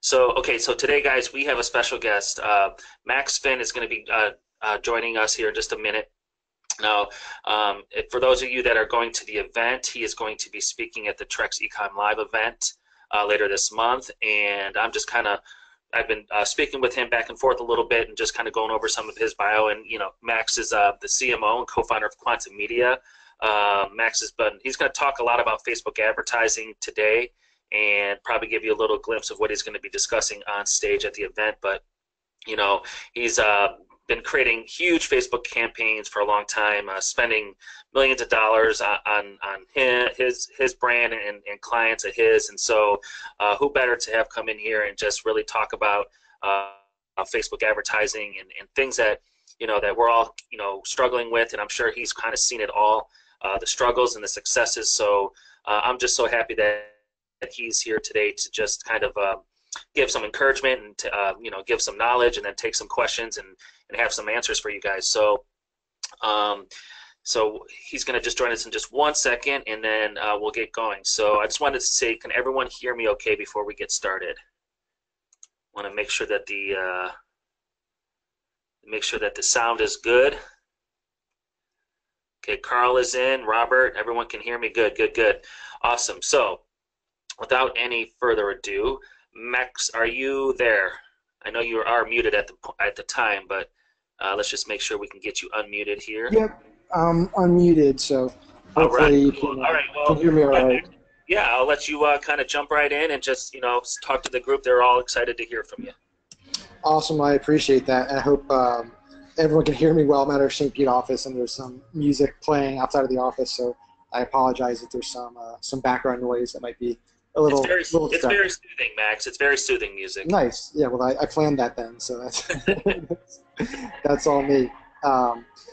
So, okay, so today, guys, we have a special guest. Max Finn is going to be joining us here in just a minute. Now, for those of you that are going to the event, he is going to be speaking at the T-REXecom Live event later this month, and I've been speaking with him back and forth a little bit and just kind of going over some of his bio. And, you know, Max is the CMO and co-founder of Quantum Media. He's going to talk a lot about Facebook advertising today and probably give you a little glimpse of what he's going to be discussing on stage at the event. But, you know, he's been creating huge Facebook campaigns for a long time, spending millions of dollars on his brand and clients of his. And so who better to have come in here and just really talk about Facebook advertising and things that, you know, that we're all, you know, struggling with. And I'm sure he's kind of seen it all, the struggles and the successes. So I'm just so happy that he's here today to just kind of give some encouragement and to, you know, give some knowledge and then take some questions and have some answers for you guys. So so he's going to just join us in just 1 second, and then we'll get going. So I just wanted to say, can everyone hear me okay before we get started? I want to make sure that the sound is good. Okay, Carl is in, Robert, everyone can hear me. Good, good, good. Awesome. So without any further ado, Max, are you there? I know you are muted at the time, but let's just make sure we can get you unmuted here. Yep, unmuted, so hopefully you can, can hear me all right. Yeah, I'll let you kind of jump right in and just, you know, talk to the group. They're all excited to hear from you. Awesome, I appreciate that. And I hope everyone can hear me well. I'm at our St. Pete office, and there's some music playing outside of the office, so I apologize if there's some background noise that might be a little. It's very soothing, Max. It's very soothing music. Nice. Yeah. Well, I planned that then, so that's that's all me.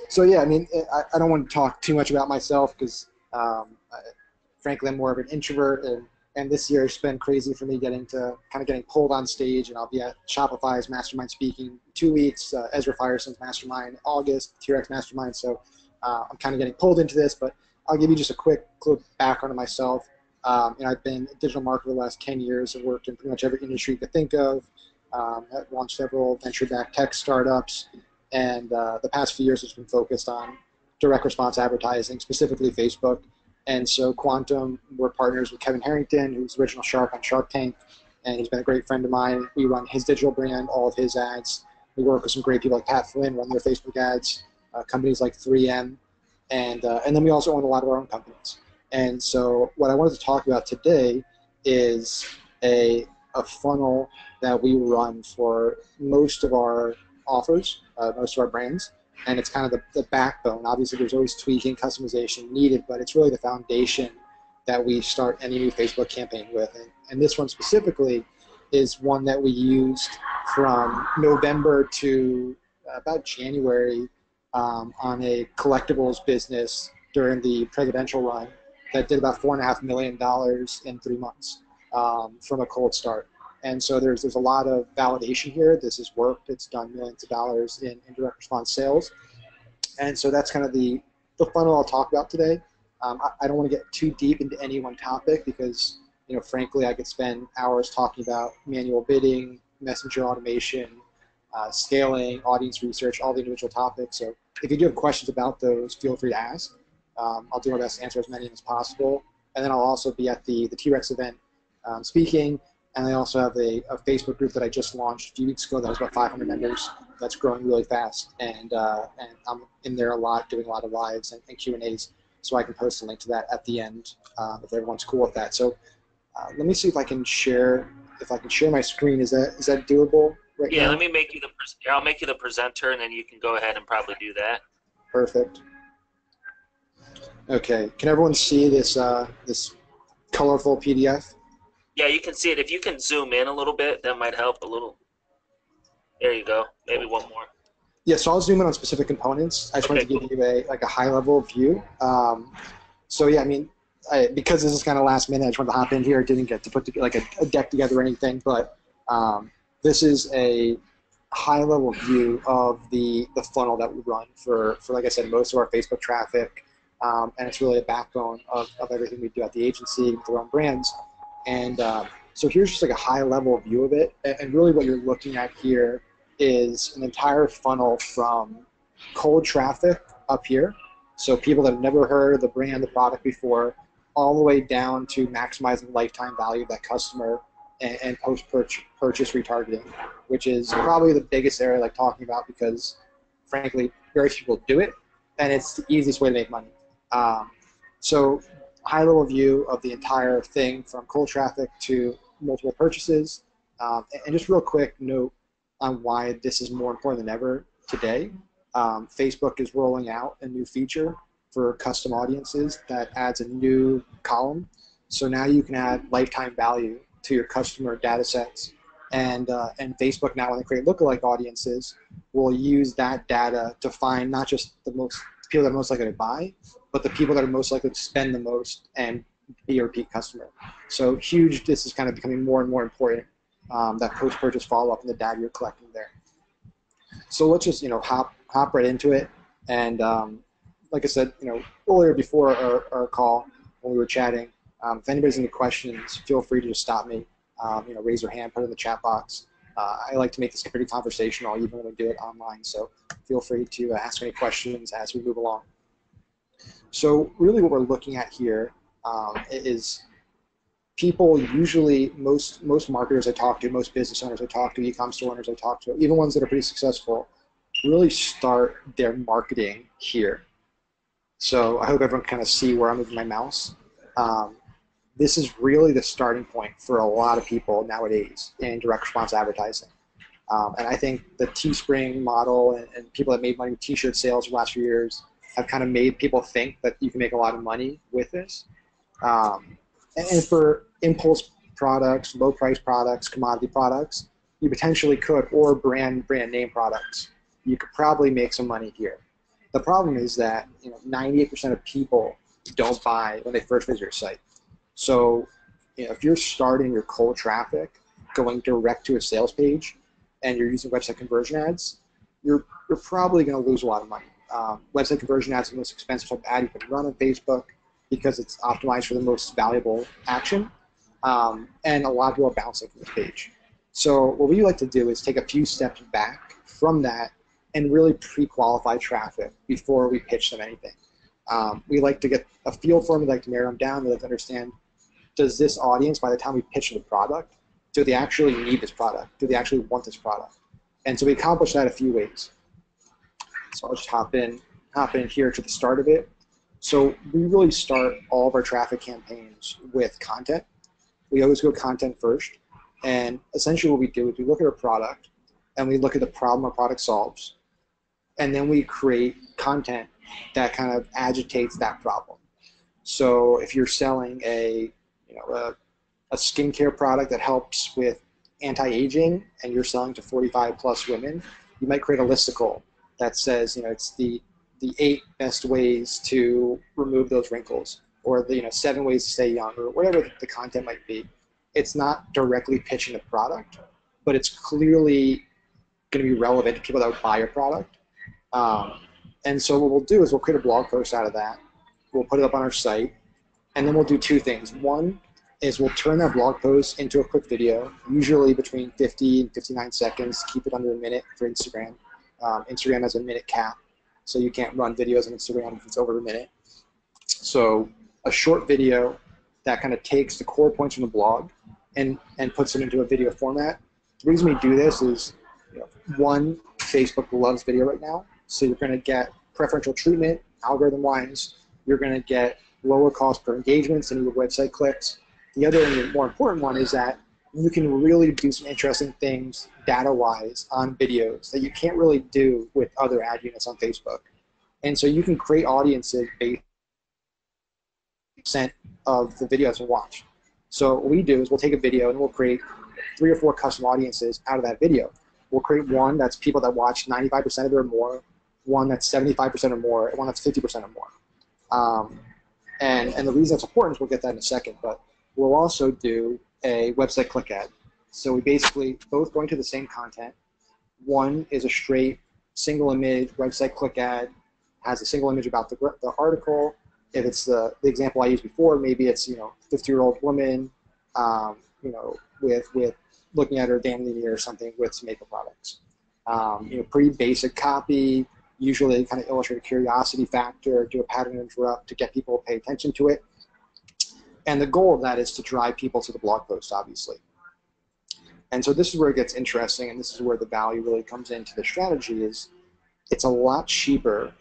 So yeah, I mean, I don't want to talk too much about myself because, frankly, I'm more of an introvert, and this year has been crazy for me getting pulled on stage, and I'll be at Shopify's Mastermind speaking 2 weeks, Ezra Firestone's Mastermind August, T-Rex Mastermind. So I'm kind of getting pulled into this, but I'll give you just a quick background of myself. And I've been a digital marketer the last 10 years. I've worked in pretty much every industry you could think of. I've launched several venture-backed tech startups, and the past few years has been focused on direct response advertising, specifically Facebook. And so Quantum, we're partners with Kevin Harrington, who's the original Shark on Shark Tank, and he's been a great friend of mine. We run his digital brand, all of his ads. We work with some great people like Pat Flynn, run their Facebook ads, companies like 3M, and then we also own a lot of our own companies. And so what I wanted to talk about today is a funnel that we run for most of our offers, most of our brands, and it's kind of the backbone. Obviously, there's always tweaking, customization needed, but it's really the foundation that we start any new Facebook campaign with. And this one specifically is one that we used from November to about January on a collectibles business during the presidential run that did about $4.5 million in 3 months from a cold start. And so there's a lot of validation here. This has worked. It's done millions of dollars in direct response sales. And so that's kind of the funnel I'll talk about today. I don't want to get too deep into any one topic because, you know, frankly, I could spend hours talking about manual bidding, messenger automation, scaling, audience research, all the individual topics. So if you do have questions about those, feel free to ask. I'll do my best to answer as many as possible. And then I'll also be at the T-Rex event speaking. And I also have a Facebook group that I just launched a few weeks ago that has about 500 members. That's growing really fast. And I'm in there a lot, doing a lot of lives and Q&As. So I can post a link to that at the end if everyone's cool with that. So let me see if I can share my screen. Is that doable right now? Yeah, let me make you I'll make you the presenter, and then you can go ahead and probably do that. Perfect. Okay, can everyone see this this colorful PDF? Yeah, you can see it. If you can zoom in a little bit, that might help a little. There you go. Maybe one more. Yeah, so I'll zoom in on specific components. I just wanted to give you a high-level view. So yeah, I mean, because this is kind of last minute, I just wanted to hop in here. I didn't get to put like a deck together or anything, but this is a high-level view of the funnel that we run for like I said, most of our Facebook traffic, and it's really a backbone of everything we do at the agency with our own brands. And So here's just like a high level view of it. And really what you're looking at here is an entire funnel from cold traffic up here. So people that have never heard of the brand, the product before, all the way down to maximizing lifetime value of that customer and post-purchase retargeting, which is probably the biggest area I like talking about because, frankly, very few people do it, and it's the easiest way to make money. So high-level view of the entire thing from cold traffic to multiple purchases. And just real quick note on why this is more important than ever today. Facebook is rolling out a new feature for custom audiences that adds a new column. So now you can add lifetime value to your customer data sets. And Facebook now, when they create lookalike audiences, will use that data to find not just the people that are most likely to buy, but the people that are most likely to spend the most and be a repeat customer. So huge, this is kind of becoming more and more important, that post-purchase follow-up and the data you're collecting there. So let's just hop right into it. And like I said, earlier before our call when we were chatting, if anybody's any questions, feel free to just stop me. Raise your hand, put it in the chat box. I like to make this pretty conversational, even when we do it online. So feel free to ask any questions as we move along. So really, what we're looking at here is people usually, most marketers I talk to, most business owners I talk to, e-com store owners I talk to, even ones that are pretty successful, really start their marketing here. So I hope everyone kind of see where I'm moving my mouse. This is really the starting point for a lot of people nowadays in direct response advertising. And I think the Teespring model and people that made money with t-shirt sales the last few years have kind of made people think that you can make a lot of money with this. And for impulse products, low price products, commodity products, you potentially could, or brand name products, you could probably make some money here. The problem is that 98% of people don't buy when they first visit your site. So if you're starting your cold traffic, going direct to a sales page, and you're using website conversion ads, you're probably going to lose a lot of money. Website conversion ads are the most expensive type of ad you can run on Facebook because it's optimized for the most valuable action, and a lot of people are bouncing from this page. So what we like to do is take a few steps back from that and really pre-qualify traffic before we pitch them anything. We like to get a feel for them, we like to narrow them down, we like to understand, does this audience, by the time we pitch the product, do they actually need this product? Do they actually want this product? And so we accomplish that a few ways. So I'll just hop in here to the start of it. So we really start all of our traffic campaigns with content. We always go content first. And essentially what we do is we look at our product and we look at the problem our product solves. And then we create content that kind of agitates that problem. So if you're selling a skincare product that helps with anti-aging and you're selling to 45 plus women, you might create a listicle that says, it's the 8 best ways to remove those wrinkles, or the 7 ways to stay young, or whatever the content might be. It's not directly pitching the product, but it's clearly going to be relevant to people that would buy your product. And so what we'll do is we'll create a blog post out of that. We'll put it up on our site, and then we'll do 2 things. One is we'll turn that blog post into a quick video, usually between 50 and 59 seconds. Keep it under a minute for Instagram. Instagram has a minute cap, so you can't run videos on Instagram if it's over a minute. So a short video that kind of takes the core points from the blog and puts it into a video format. The reason we do this is, one, Facebook loves video right now, so you're going to get preferential treatment, algorithm-wise. You're going to get lower cost per engagements than your website clicks. The other and more important one is that you can really do some interesting things data-wise on videos that you can't really do with other ad units on Facebook. And so you can create audiences based on of the videos you watch. So what we do is we'll take a video and we'll create 3 or 4 custom audiences out of that video. We'll create one that's people that watch 95% of it or more, one that's 75% or more, and one that's 50% or more. And the reason that's important is we'll get that in a second, but we'll also do a website click ad. So we basically both going to the same content. One is a straight single image website click ad, has a single image about the article. If it's the example I used before, maybe it's 50-year-old woman, with looking at her damn near or something with some makeup products. Pretty basic copy, usually kind of illustrate a curiosity factor, do a pattern interrupt to get people to pay attention to it. And the goal of that is to drive people to the blog post, obviously. And so this is where it gets interesting, and this is where the value really comes into the strategy is it's a lot cheaper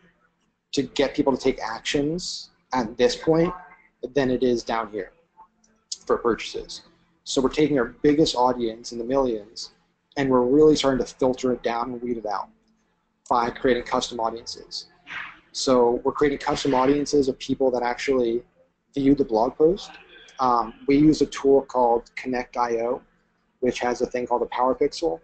to get people to take actions at this point than it is down here for purchases. So we're taking our biggest audience in the millions, and we're really starting to filter it down and weed it out by creating custom audiences. So we're creating custom audiences of people that actually view the blog post. We use a tool called Connect.io, which has a thing called a Power Pixel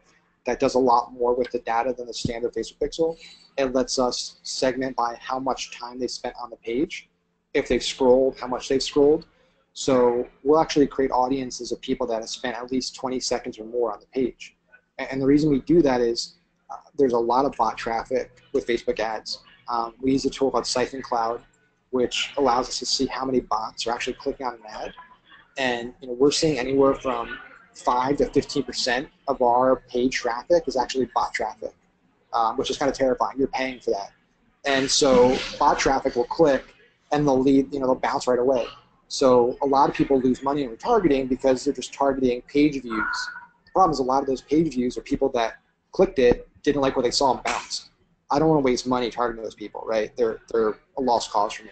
that does a lot more with the data than the standard Facebook pixel. It lets us segment by how much time they spent on the page, if they've scrolled, how much they've scrolled. So we'll actually create audiences of people that have spent at least 20 seconds or more on the page. And the reason we do that is there's a lot of bot traffic with Facebook ads. We use a tool called Siphon Cloud, which allows us to see how many bots are actually clicking on an ad. And we're seeing anywhere from 5 to 15% of our page traffic is actually bot traffic, which is kind of terrifying. You're paying for that. And so bot traffic will click and they'll lead, they'll bounce right away. So a lot of people lose money in retargeting because they're just targeting page views. The problem is a lot of those page views are people that clicked it, didn't like what they saw and bounced. I don't want to waste money targeting those people, right? They're a lost cause for me.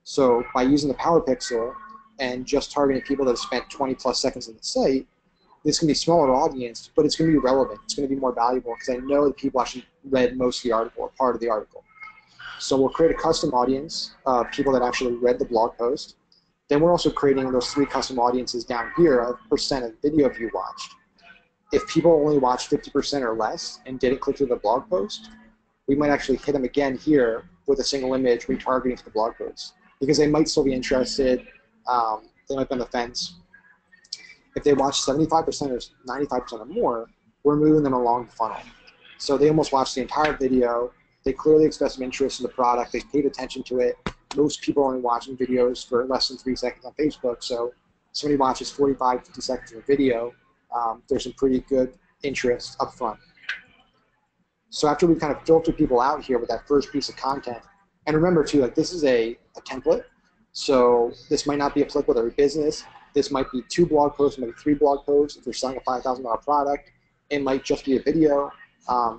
So by using the Power Pixel and just targeting people that have spent 20 plus seconds on the site, this can be a smaller audience, but it's going to be relevant. It's going to be more valuable because I know that people actually read most of the article or part of the article. So we'll create a custom audience of people that actually read the blog post. Then we're also creating those 3 custom audiences down here of % of video view watched. If people only watched 50% or less and didn't click through the blog post, we might actually hit them again here with a single image retargeting to the blog post because they might still be interested. They might be on the fence. If they watch 75% or 95% or more, we're moving them along the funnel. So they almost watched the entire video. They clearly expressed some interest in the product. They paid attention to it. Most people are only watching videos for less than 3 seconds on Facebook. So if somebody watches 45, 50 seconds of a video, there's some pretty good interest up front. So after we kind of filter people out here with that first piece of content, and remember too, like this is a template. So this might not be applicable to every business. This might be 2 blog posts, maybe 3 blog posts. If you're selling a $5,000 product, it might just be a video.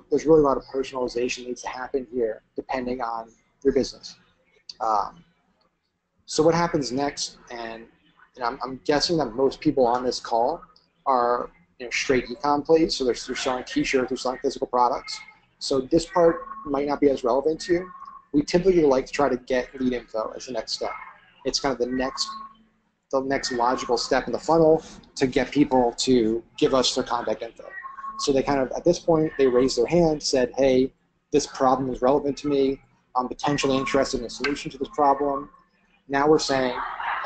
There's really a lot of personalization that needs to happen here depending on your business. So what happens next, and I'm guessing that most people on this call are straight e-com plays, so they're selling t-shirts, they're selling physical products. So this part might not be as relevant to you. We typically like to try to get lead info as the next step. It's kind of the next logical step in the funnel to get people to give us their contact info. So they kind of, at this point, they raised their hand, said, hey, this problem is relevant to me. I'm potentially interested in a solution to this problem. Now we're saying,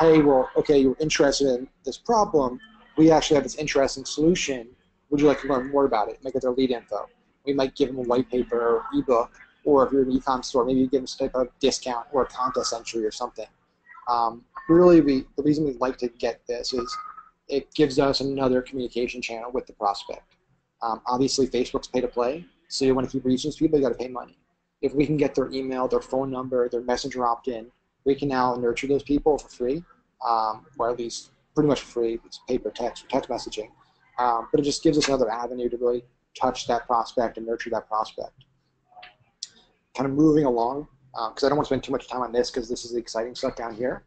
hey, well, okay, you're interested in this problem. We actually have this interesting solution. Would you like to learn more about it? Make it their lead info. We might give them a white paper or ebook, or if you're an e-com store, maybe you give them some type of discount or a contest entry or something. Really, the reason we like to get this is it gives us another communication channel with the prospect. Obviously, Facebook's pay to play, so you want to keep reaching these people, you got to pay money. If we can get their email, their phone number, their messenger opt-in, we can now nurture those people for free, or at least pretty much for free. It's paper text or text messaging. But it just gives us another avenue to really touch that prospect and nurture that prospect. Kind of moving along, because I don't want to spend too much time on this because this is the exciting stuff down here.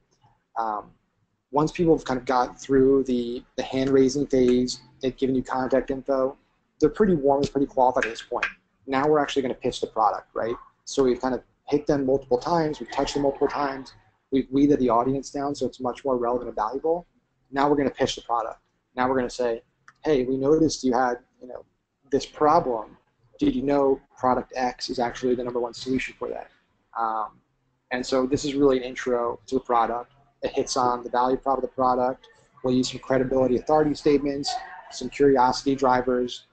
Once people have kind of got through the hand-raising phase, they've given you contact info, they're pretty warm, pretty qualified at this point. Now we're actually going to pitch the product, right? So we've kind of hit them multiple times, we've touched them multiple times, we've weeded the audience down so it's much more relevant and valuable. Now we're going to pitch the product. Now we're going to say, hey, we noticed you had this problem. Did you know product X is actually the #1 solution for that? And so this is really an intro to the product. It hits on the value prop of the product. We'll use some credibility authority statements, some curiosity drivers.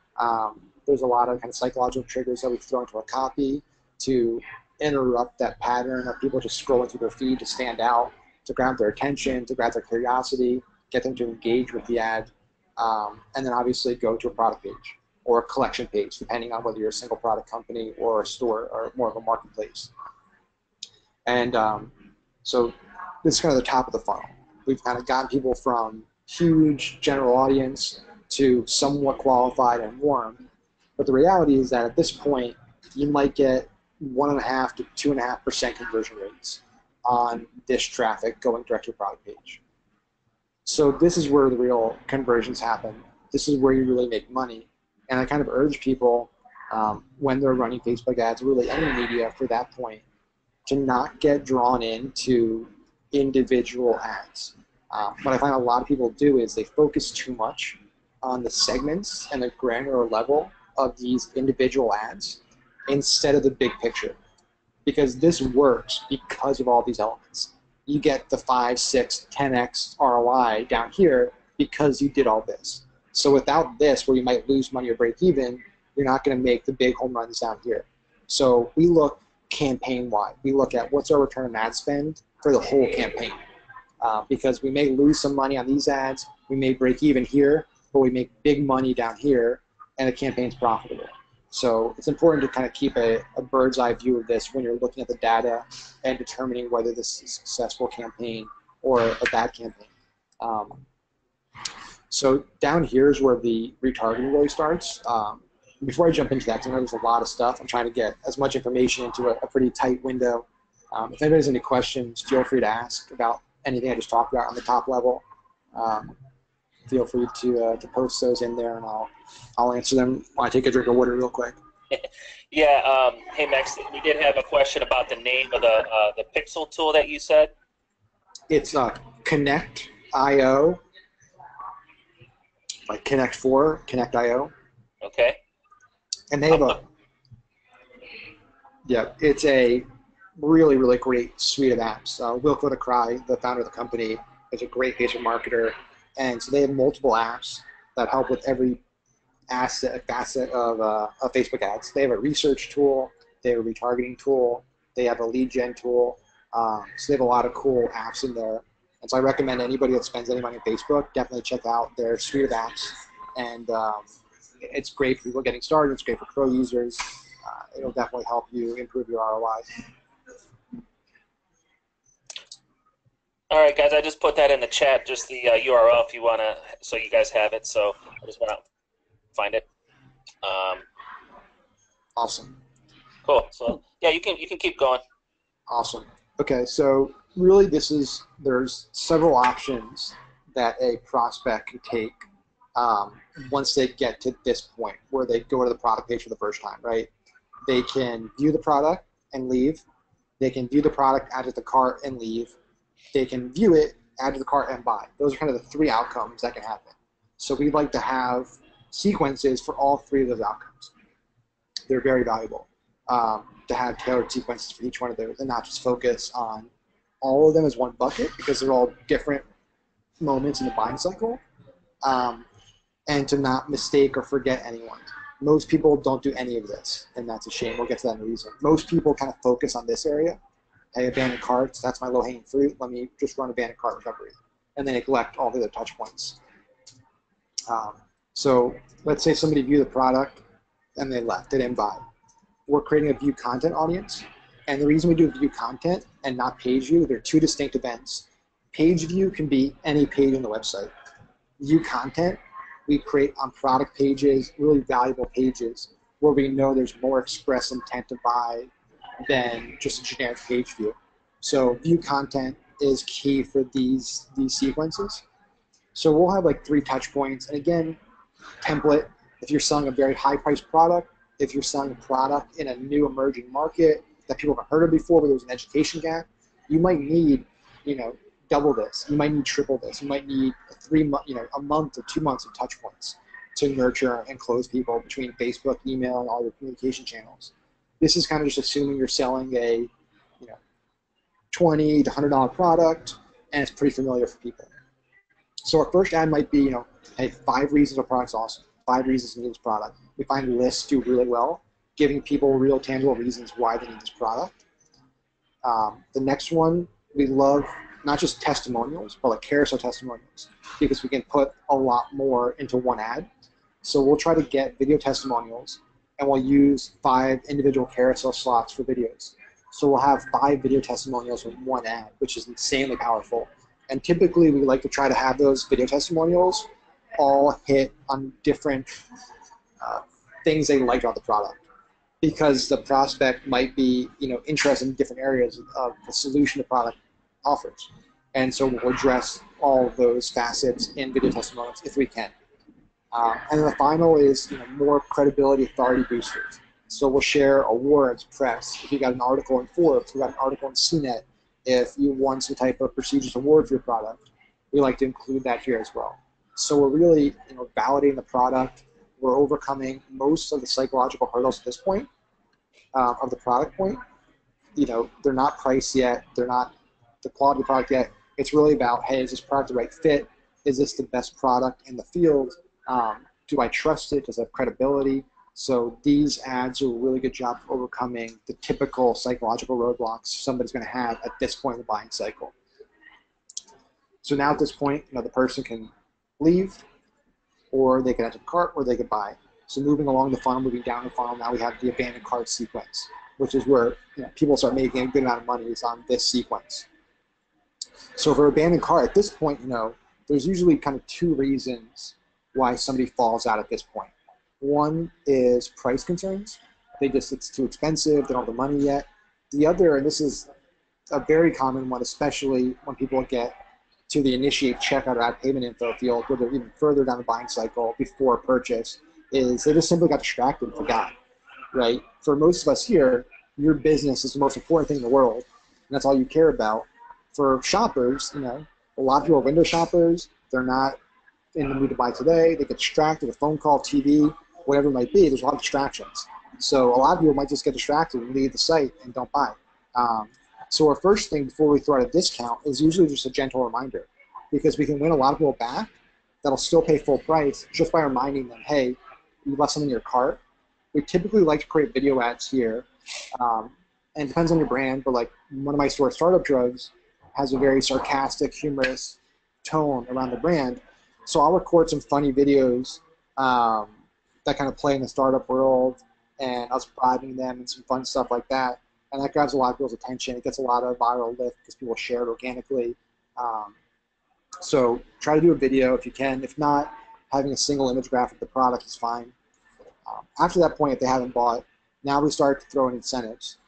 There's a lot of kind of psychological triggers that we throw into a copy to interrupt that pattern of people just scrolling through their feed to stand out, to grab their attention, to grab their curiosity, get them to engage with the ad. and then obviously go to a product page or a collection page, depending on whether you're a single product company or a store or more of a marketplace. And so this is kind of the top of the funnel. We've kind of gotten people from huge general audience to somewhat qualified and warm. But the reality is that at this point, you might get 1.5 to 2.5% conversion rates on this traffic going direct to your product page. So this is where the real conversions happen. This is where you really make money. And I kind of urge people when they're running Facebook ads, really any media for that point, to not get drawn into individual ads. What I find a lot of people do is they focus too much on the segments and the granular level of these individual ads instead of the big picture. Because this works because of all these elements. You get the 5, 6, 10x ROI down here because you did all this. So without this, where you might lose money or break even, you're not going to make the big home runs down here. So we look campaign-wide. We look at what's our return on ad spend for the whole campaign. Because we may lose some money on these ads, we may break even here, but we make big money down here, and the campaign's profitable. So it's important to kind of keep a bird's eye view of this when you're looking at the data and determining whether this is a successful campaign or a bad campaign. So down here is where the retargeting really starts. Before I jump into that, because I know there's a lot of stuff, I'm trying to get as much information into a pretty tight window. If anybody has any questions, feel free to ask about anything I just talked about on the top level. Feel free to post those in there, and I'll answer them when I take a drink of water real quick. Yeah. Hey, Max, we did have a question about the name of the Pixel tool that you said. It's Connect.io, like Connect4, Connect.io. Okay. And they have it's a really, really great suite of apps. Wilco DeCry, the founder of the company, is a great Facebook marketer. And so they have multiple apps that help with every facet of Facebook ads. They have a research tool, they have a retargeting tool, they have a lead gen tool. So they have a lot of cool apps in there. And so I recommend anybody that spends any money on Facebook, definitely check out their suite of apps. And it's great for people getting started, it's great for pro users. It'll definitely help you improve your ROI. All right, guys, I just put that in the chat, just the URL if you want to, so you guys have it. So I just want to find it. Awesome. Cool. So yeah, you can keep going. Awesome. Okay, so really there's several options that a prospect can take once they get to this point where they go to the product page for the first time, right? They can view the product and leave. They can view the product, add it to the cart, and leave. They can view it, add to the cart, and buy. Those are kind of the three outcomes that can happen. So we'd like to have sequences for all three of those outcomes. They're very valuable to have tailored sequences for each one of those and not just focus on all of them as one bucket because they're all different moments in the buying cycle, and to not mistake or forget anyone. Most people don't do any of this, and that's a shame. We'll get to that in a reason. Most people kind of focus on this area. Hey, abandoned carts, that's my low-hanging fruit. Let me just run abandoned cart recovery. And they neglect all the other touch points. So let's say somebody viewed the product and they left, they didn't buy. We're creating a view content audience. And the reason we do view content and not page view, they're two distinct events. Page view can be any page on the website. View content, we create on product pages, really valuable pages where we know there's more express intent to buy than just a generic page view. So view content is key for these sequences. So we'll have like 3 touch points. And again, template, if you're selling a very high priced product, if you're selling a product in a new emerging market that people haven't heard of before where there's an education gap, you might need, double this. You might need triple this. You might need a month or 2 months of touch points to nurture and close people between Facebook, email, and all your communication channels. This is kind of just assuming you're selling a $20 to $100 product, and it's pretty familiar for people. So our first ad might be, hey, 5 reasons our product's awesome, 5 reasons to need this product. We find lists do really well, giving people real tangible reasons why they need this product. The next one, we love not just testimonials, but like carousel testimonials, because we can put a lot more into one ad. So we'll try to get video testimonials, and we'll use 5 individual carousel slots for videos. So we'll have 5 video testimonials in one ad, which is insanely powerful. And typically we like to try to have those video testimonials all hit on different things they like about the product, because the prospect might be interested in different areas of the solution the product offers. And so we'll address all of those facets in video testimonials if we can. And then the final is more credibility authority boosters. So we'll share awards, press. If you got an article in Forbes, we got an article in CNET. If you won some type of prestigious award for your product, we like to include that here as well. So we're really validating the product. We're overcoming most of the psychological hurdles at this point of the product point. They're not priced yet. They're not the quality of the product yet. It's really about, hey, is this product the right fit? Is this the best product in the field? Do I trust it? Does it have credibility? So these ads do a really good job of overcoming the typical psychological roadblocks somebody's going to have at this point in the buying cycle. So now at this point, the person can leave, or they can enter the cart, or they can buy. So moving along the funnel, moving down the funnel, now we have the abandoned cart sequence, which is where people start making a good amount of money is on this sequence. So for abandoned cart, at this point, there's usually kind of 2 reasons why somebody falls out at this point. One is price concerns. It's too expensive, they don't have the money yet. The other, and this is a very common one, especially when people get to the initiate checkout or add payment info field, where they're even further down the buying cycle before purchase, is they just simply got distracted and forgot, right? For most of us here, your business is the most important thing in the world, and that's all you care about. For shoppers, a lot of people are window shoppers. They're not in the mood to buy today. They get distracted, a phone call, TV, whatever it might be. There's a lot of distractions. So a lot of people might just get distracted and leave the site and don't buy. So our first thing before we throw out a discount is usually just a gentle reminder, because we can win a lot of people back that'll still pay full price just by reminding them, hey, you left something in your cart. We typically like to create video ads here, and it depends on your brand, but like one of my stores, Startup Drugs, has a very sarcastic, humorous tone around the brand. So I'll record some funny videos that kind of play in the startup world, and us bribing them and some fun stuff like that. And that grabs a lot of people's attention. It gets a lot of viral lift because people share it organically. So try to do a video if you can. If not, having a single image graphic of the product is fine. After that point, if they haven't bought, now we start to throw in incentives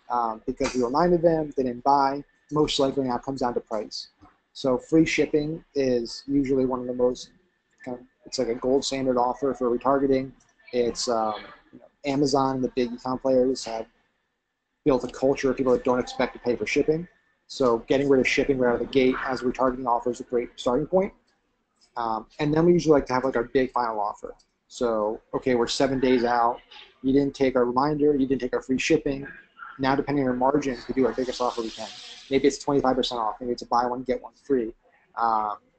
because we reminded them, they didn't buy. Most likely now it comes down to price. So free shipping is usually one of the most it's like a gold standard offer for retargeting. It's Amazon and the big e-com players have built a culture of people that don't expect to pay for shipping. So getting rid of shipping right out of the gate as a retargeting offer is a great starting point. And then we usually like to have like our big final offer. So, okay, we're 7 days out. You didn't take our reminder. You didn't take our free shipping. Now, depending on our margins, we do our biggest offer we can. Maybe it's 25% off. Maybe it's a buy one, get one free.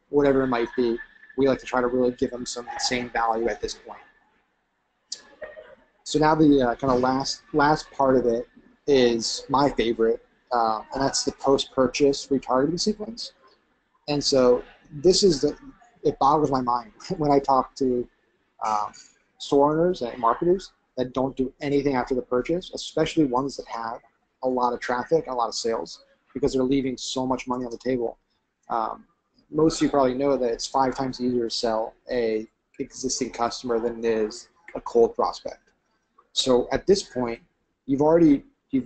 Whatever it might be. We like to try to really give them some insane value at this point. So now the kind of last part of it is my favorite, and that's the post-purchase retargeting sequence. And so this is it boggles my mind when I talk to store owners and marketers that don't do anything after the purchase, especially ones that have a lot of traffic, a lot of sales, because they're leaving so much money on the table. Most of you probably know that it's 5 times easier to sell a existing customer than it is a cold prospect. So at this point, you've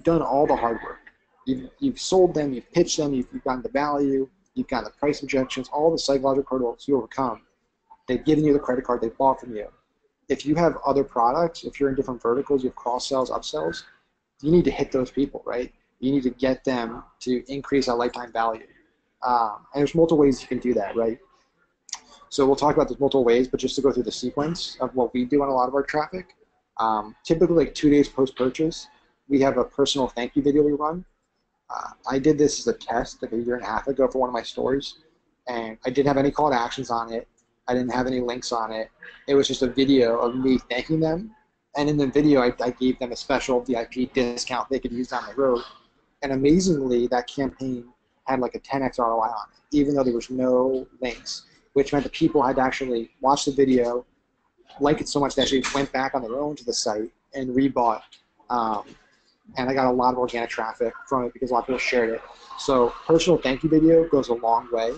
done all the hard work. You've sold them, you've pitched them, you've gotten the value, you've gotten the price objections, all the psychological hurdles you overcome. They've given you the credit card they bought from you. If you have other products, if you're in different verticals, you have cross-sells, upsells, you need to hit those people, right? You need to get them to increase that lifetime value. And there's multiple ways you can do that, right? So we'll talk about those multiple ways, but just to go through the sequence of what we do on a lot of our traffic, typically like 2 days post-purchase, we have a personal thank you video we run. I did this as a test like a year and a half ago for one of my stores, and I didn't have any call to actions on it. I didn't have any links on it. It was just a video of me thanking them, and in the video I gave them a special VIP discount they could use down the road. And amazingly, that campaign had like a 10x ROI on it, even though there was no links, which meant that people had to actually watch the video, like it so much they actually went back on their own to the site and rebought. And I got a lot of organic traffic from it because a lot of people shared it. So personal thank you video goes a long way,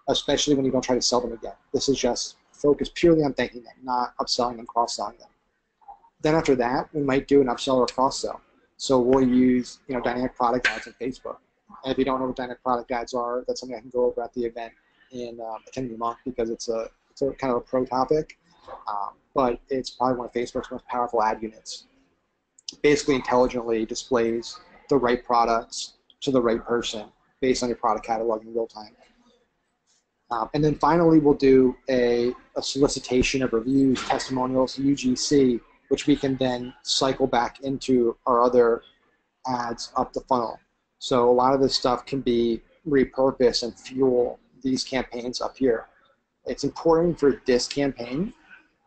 especially when you don't try to sell them again. This is just focused purely on thanking them, not upselling them, cross-selling them. Then after that, we might do an upsell or cross-sell. So we'll use dynamic product ads on Facebook. And if you don't know what dynamic product ads are, that's something I can go over at the event in attending the month because it's a kind of a pro topic. But it's probably one of Facebook's most powerful ad units. Basically intelligently displays the right products to the right person based on your product catalog in real time. And then finally, we'll do a solicitation of reviews, testimonials, UGC, which we can then cycle back into our other ads up the funnel. So a lot of this stuff can be repurposed and fuel these campaigns up here. It's important for this campaign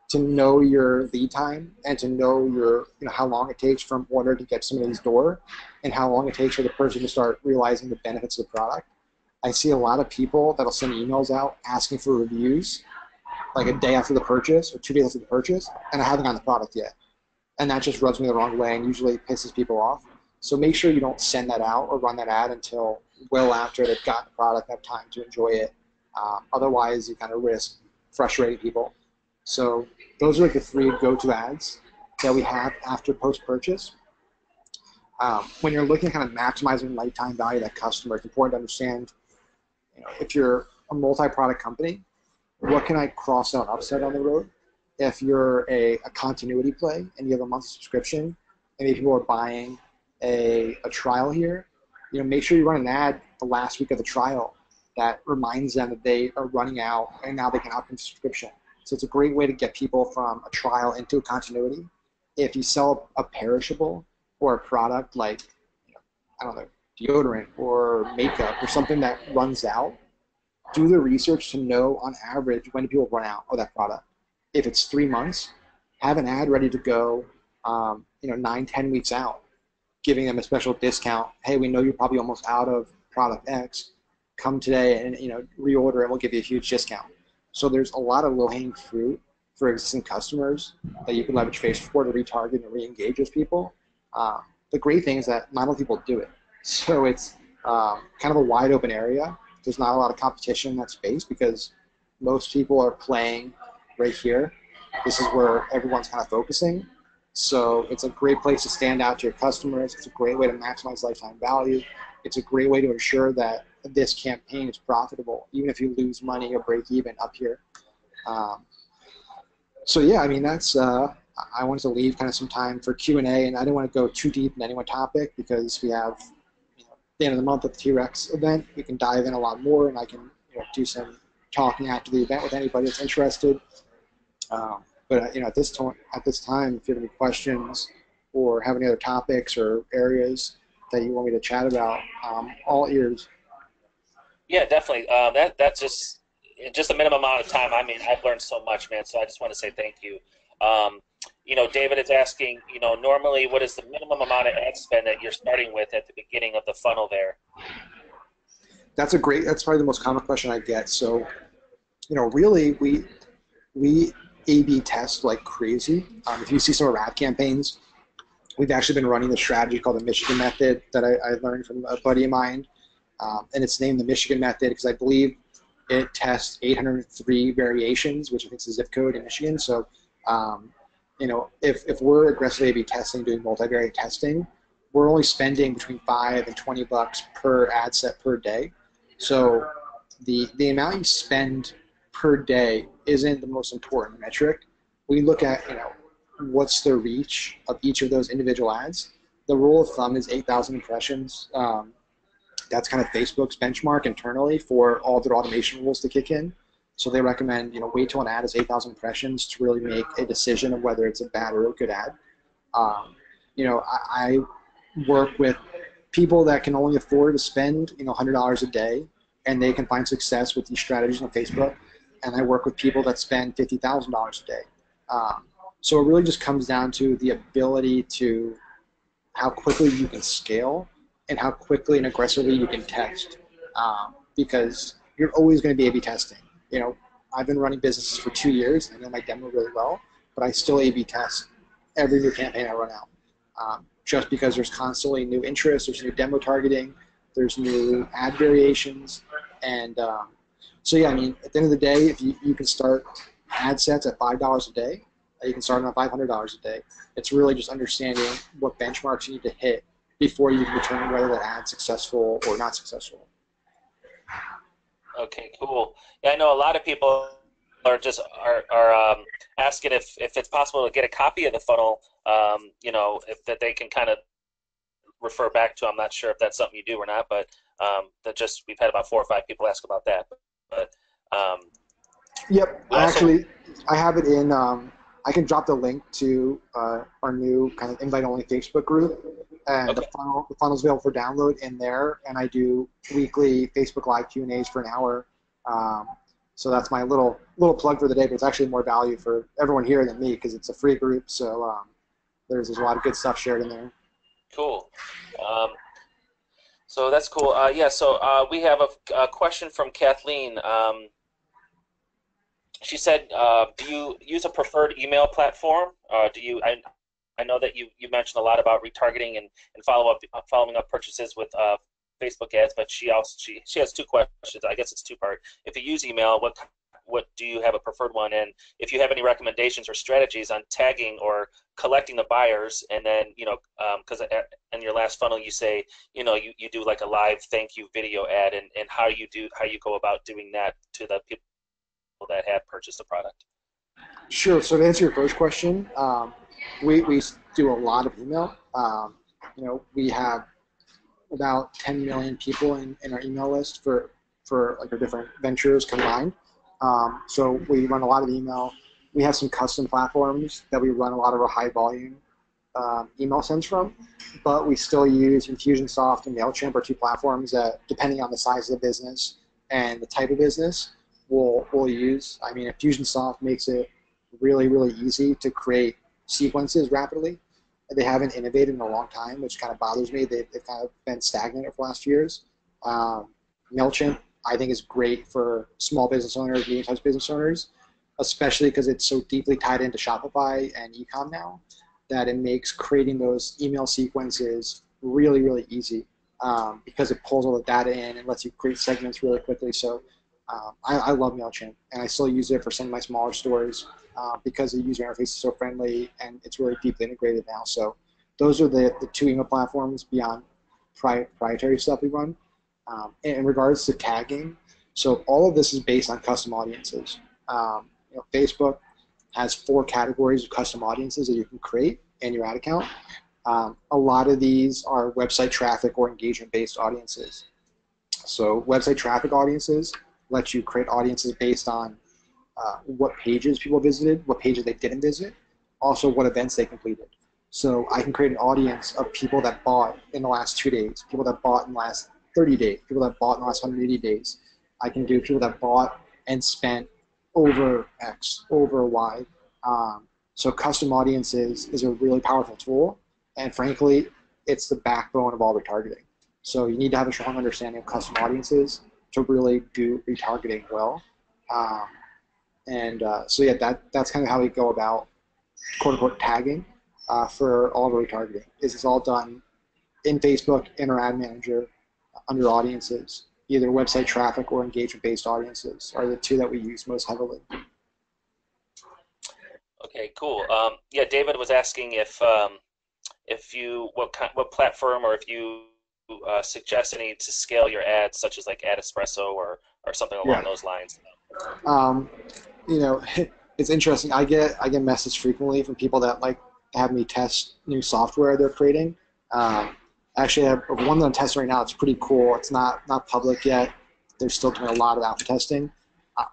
to know your lead time and to know your, how long it takes from order to get somebody's door and how long it takes for the person to start realizing the benefits of the product. I see a lot of people that'll send emails out asking for reviews like a day after the purchase or 2 days after the purchase, and I haven't gotten the product yet. And that just rubs me the wrong way and usually pisses people off. So make sure you don't send that out or run that ad until well after they've gotten the product and have time to enjoy it. Otherwise, you kind of risk frustrating people. So those are like the 3 go-to ads that we have after post-purchase. When you're looking at kind of maximizing lifetime value of that customer, it's important to understand, if you're a multi-product company, what can I cross-sell and upsell on the road? If you're a continuity play and you have a monthly subscription, and maybe people are buying a trial here, make sure you run an ad the last week of the trial that reminds them that they are running out and now they can opt into subscription. So it's a great way to get people from a trial into a continuity. If you sell a perishable or a product like, I don't know, deodorant or makeup or something that runs out, do the research to know on average when do people run out of that product. If it's 3 months, have an ad ready to go 9-10 weeks out, giving them a special discount. Hey, we know you're probably almost out of product X. Come today and reorder and we'll give you a huge discount. So there's a lot of low-hanging fruit for existing customers that you can leverage Facebook to retarget and re-engage with people. The great thing is that not a lot of people do it. So it's kind of a wide open area. There's not a lot of competition in that space because most people are playing right here. This is where everyone's kind of focusing. So it's a great place to stand out to your customers. It's a great way to maximize lifetime value. It's a great way to ensure that this campaign is profitable, even if you lose money or break even up here. So yeah, I mean, that's, I wanted to leave kind of some time for Q&A, and I didn't want to go too deep in any one topic because we have, the end of the month at the T-Rex event, we can dive in a lot more, and I can do some talking after the event with anybody that's interested. But at this time, if you have any questions or have any other topics or areas that you want me to chat about, all ears. Yeah, definitely. That's just a minimum amount of time. I mean, I've learned so much, man. So I just want to say thank you. David is asking, normally what is the minimum amount of ad spend that you're starting with at the beginning of the funnel there? That's probably the most common question I get. So, really we A/B test like crazy. If you see some of our ad campaigns, we've actually been running the strategy called the Michigan method that I learned from a buddy of mine. And it's named the Michigan method because I believe it tests 803 variations, which I think is a zip code in Michigan. So, if we're aggressively A/B testing, doing multivariate testing, we're only spending between $5 and $20 per ad set per day. So the amount you spend per day isn't the most important metric. We look at, what's the reach of each of those individual ads. The rule of thumb is 8,000 impressions. That's kind of Facebook's benchmark internally for all their automation rules to kick in. So they recommend, wait till an ad is 8,000 impressions to really make a decision of whether it's a bad or a good ad. I work with people that can only afford to spend, $100 a day, and they can find success with these strategies on Facebook. And I work with people that spend $50,000 a day. So it really just comes down to the ability to how quickly you can scale and how quickly and aggressively you can test. because you're always going to be A/B testing. You know, I've been running businesses for 2 years. I know my demo really well, but I still A/B test every new campaign I run out. Just because there's constantly new interests, there's new demo targeting, there's new ad variations, and so yeah, I mean, at the end of the day, if you can start ad sets at $5 a day, you can start them at $500 a day. It's really just understanding what benchmarks you need to hit before you can determine whether that ad's successful or not successful. Okay, cool. Yeah, I know a lot of people are just asking if it's possible to get a copy of the funnel. You know, if that they can kind of refer back to. I'm not sure if that's something you do or not, but we've had about 4 or 5 people ask about that. But yep, I have it in. I can drop the link to our new kind of invite-only Facebook group, and okay. the funnel's available for download in there. And I do weekly Facebook Live Q&As for an hour. So that's my little plug for the day. But it's actually more value for everyone here than me because it's a free group. So there's a lot of good stuff shared in there. Cool. So that's cool. Yeah. So we have a question from Kathleen. She said, "Do you use a preferred email platform? Do you? I know that you mentioned a lot about retargeting and following up purchases with Facebook ads, but she has 2 questions. I guess it's 2-part. If you use email, what do you have a preferred one? And if you have any recommendations or strategies on tagging or collecting the buyers, and then because in your last funnel you say you do like a live thank you video ad, and how you go about doing that to the people that have purchased the product." Sure. So to answer your first question, we do a lot of email. We have about 10 million people in our email list for like our different ventures combined. So we run a lot of email. We have some custom platforms that we run a lot of our high volume email sends from, but we still use Infusionsoft and MailChimp are 2 platforms that, depending on the size of the business and the type of business, we'll use. I mean, Infusionsoft makes it really, really easy to create sequences rapidly. They haven't innovated in a long time, which kind of bothers me. They've kind of been stagnant for the last few years. MailChimp, I think, is great for small business owners, medium-sized business owners, especially because it's so deeply tied into Shopify and e-com now that it makes creating those email sequences really, really easy because it pulls all the data in and lets you create segments really quickly. So I love MailChimp, and I still use it for some of my smaller stores because the user interface is so friendly and it's really deeply integrated now. So those are the 2 email platforms beyond proprietary stuff we run. In regards to tagging, so all of this is based on custom audiences. Facebook has 4 categories of custom audiences that you can create in your ad account. A lot of these are website traffic or engagement-based audiences. So website traffic audiences let you create audiences based on what pages people visited, what pages they didn't visit, also what events they completed. So I can create an audience of people that bought in the last 2 days, people that bought in the last 30 days, people that bought in the last 180 days. I can do people that bought and spent over X, over Y. So custom audiences is a really powerful tool, and frankly, it's the backbone of all retargeting. So you need to have a strong understanding of custom audiences to really do retargeting well. So yeah, that's kind of how we go about quote-unquote tagging for all of our retargeting. It's all done in Facebook, in our ad manager, under audiences. Either website traffic or engagement-based audiences are the 2 that we use most heavily. Okay, cool. Yeah, David was asking if what platform, or if you suggest any to scale your ads, such as like Ad Espresso or something along those lines. It's interesting. I get messages frequently from people that like to have me test new software they're creating. Actually, I have one that I'm testing right now. It's pretty cool. It's not public yet. They're still doing a lot of alpha testing.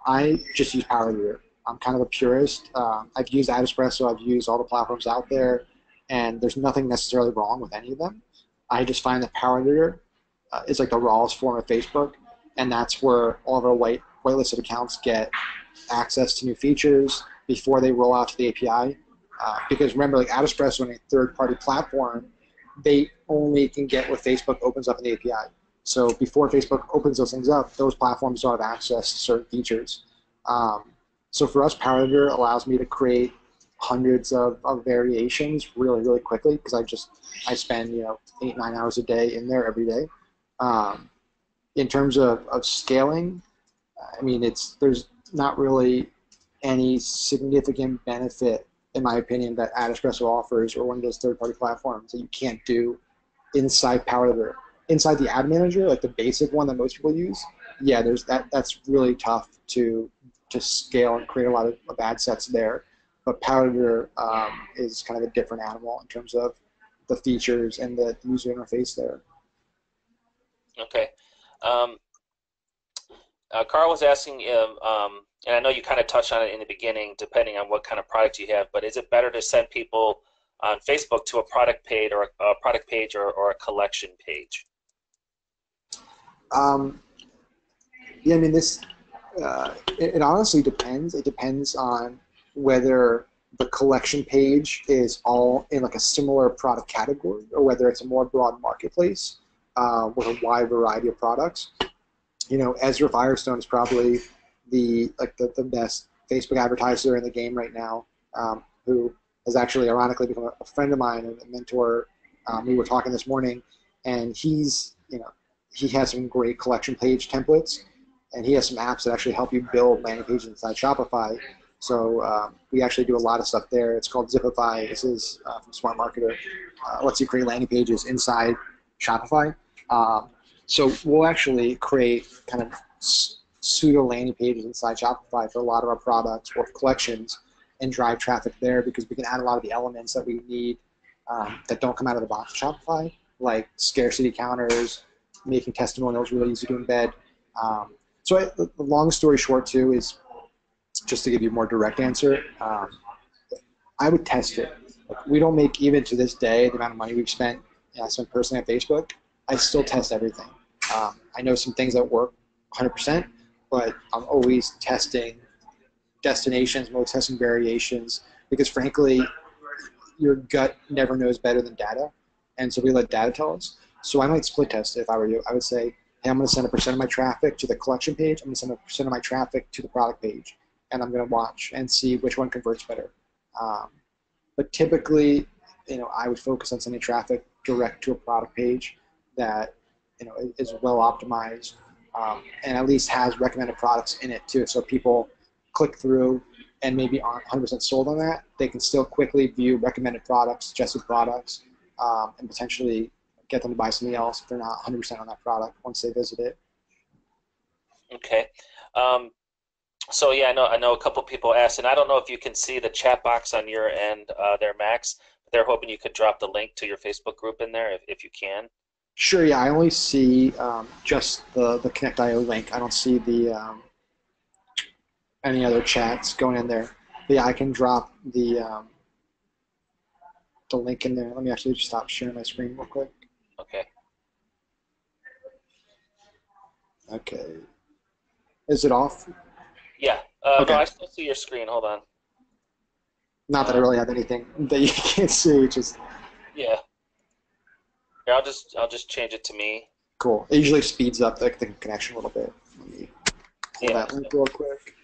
I just use Power Leader. I'm kind of a purist. I've used Ad Espresso. I've used all the platforms out there, and there's nothing necessarily wrong with any of them. I just find that Power Leader is like the rawest form of Facebook, and that's where all of our whitelisted accounts get access to new features before they roll out to the API. Because remember, like Ad Espresso and a third-party platform, they only can get what Facebook opens up in the API. So before Facebook opens those things up, those platforms don't have access to certain features. So for us, Power Editor allows me to create hundreds of variations really, really quickly because I spend 8, 9 hours a day in there every day. In terms of scaling, I mean, there's not really any significant benefit, in my opinion, that AdEspresso offers or one of those third-party platforms that you can't do inside Power Editor. Inside the ad manager, like the basic one that most people use, yeah, that's really tough to scale and create a lot of ad sets there. But Power Editor is kind of a different animal in terms of the features and the user interface there. Okay. Carl was asking, and I know you kind of touched on it in the beginning, depending on what kind of product you have, but is it better to send people on Facebook to a product page or a collection page? Yeah, I mean, it honestly depends. It depends on whether the collection page is all in like a similar product category or whether it's a more broad marketplace with a wide variety of products. Ezra Firestone is probably the best Facebook advertiser in the game right now, who has actually ironically become a friend of mine and a mentor. We were talking this morning, and he has some great collection page templates, and he has some apps that actually help you build landing pages inside Shopify. So we actually do a lot of stuff there. It's called Zipify. This is from Smart Marketer. Lets you create landing pages inside Shopify. So we'll actually create kind of pseudo landing pages inside Shopify for a lot of our products or collections and drive traffic there because we can add a lot of the elements that we need that don't come out of the box of Shopify, like scarcity counters, making testimonials really easy to embed. The long story short, too, is just to give you a more direct answer, I would test it. We don't make, even to this day, the amount of money we've spent, I spent personally on Facebook, I still test everything. I know some things that work 100%, but I'm always testing destinations, I'm always testing variations, because frankly, your gut never knows better than data, and so we let data tell us. So I might split test it if I were you. I would say, hey, I'm going to send 1% of my traffic to the collection page, I'm going to send 1% of my traffic to the product page, and I'm going to watch and see which one converts better. But typically, I would focus on sending traffic direct to a product page that is well optimized and at least has recommended products in it too. So people click through and maybe aren't 100% sold on that, they can still quickly view recommended products, suggested products, and potentially get them to buy something else if they're not 100% on that product once they visit it. Okay. So yeah, I know a couple people asked, and I don't know if you can see the chat box on your end there, Max. They're hoping you could drop the link to your Facebook group in there if you can. Sure, yeah, I only see just the Connect.io link. I don't see the any other chats going in there. But yeah, I can drop the link in there. Let me actually just stop sharing my screen real quick. Okay. Okay. Is it off? Yeah. Okay. No, I still see your screen. Hold on. Not that I really have anything that you can't see. Just yeah. Here, I'll just change it to me. Cool. It usually speeds up the connection a little bit. Let me pull that link real quick.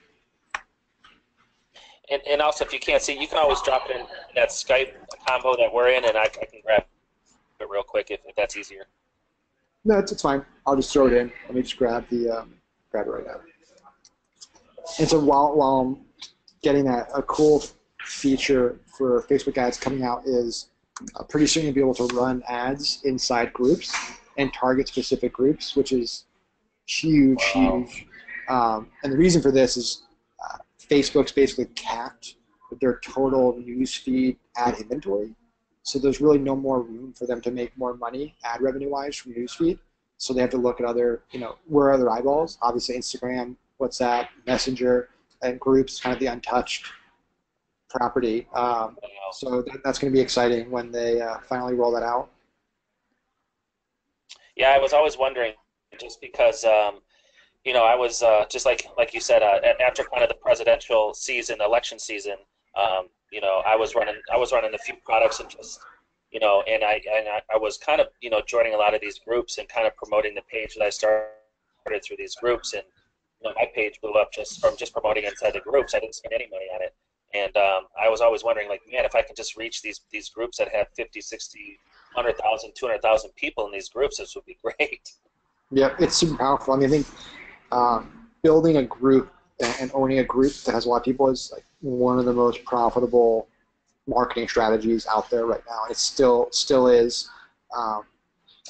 And also, if you can't see, you can always drop it in that Skype combo that we're in, and I can grab it real quick if that's easier. No, it's fine. I'll just throw it in. Let me just grab it right now. And so while I'm getting that, a cool feature for Facebook ads coming out is pretty soon you'll be able to run ads inside groups and target specific groups, which is huge, huge. And the reason for this is Facebook's basically capped their total newsfeed ad inventory. So there's really no more room for them to make more money ad revenue-wise from newsfeed. So they have to look at other, where are their eyeballs? Obviously Instagram, WhatsApp, Messenger, and groups, kind of the untouched property. So that's going to be exciting when they finally roll that out. Yeah, I was always wondering, just because I was just like you said, after kind of the presidential season, election season, I was running a few products and just And I was kind of joining a lot of these groups and kind of promoting the page that I started through these groups, and my page blew up just from just promoting inside the groups. I didn't spend any money on it, and I was always wondering, like, man, if I can just reach these groups that have 50, 60, 100,000, 200,000 people in these groups, this would be great. Yeah, it's super powerful. I mean, I think building a group and owning a group that has a lot of people is like one of the most profitable marketing strategies out there right now. It still is.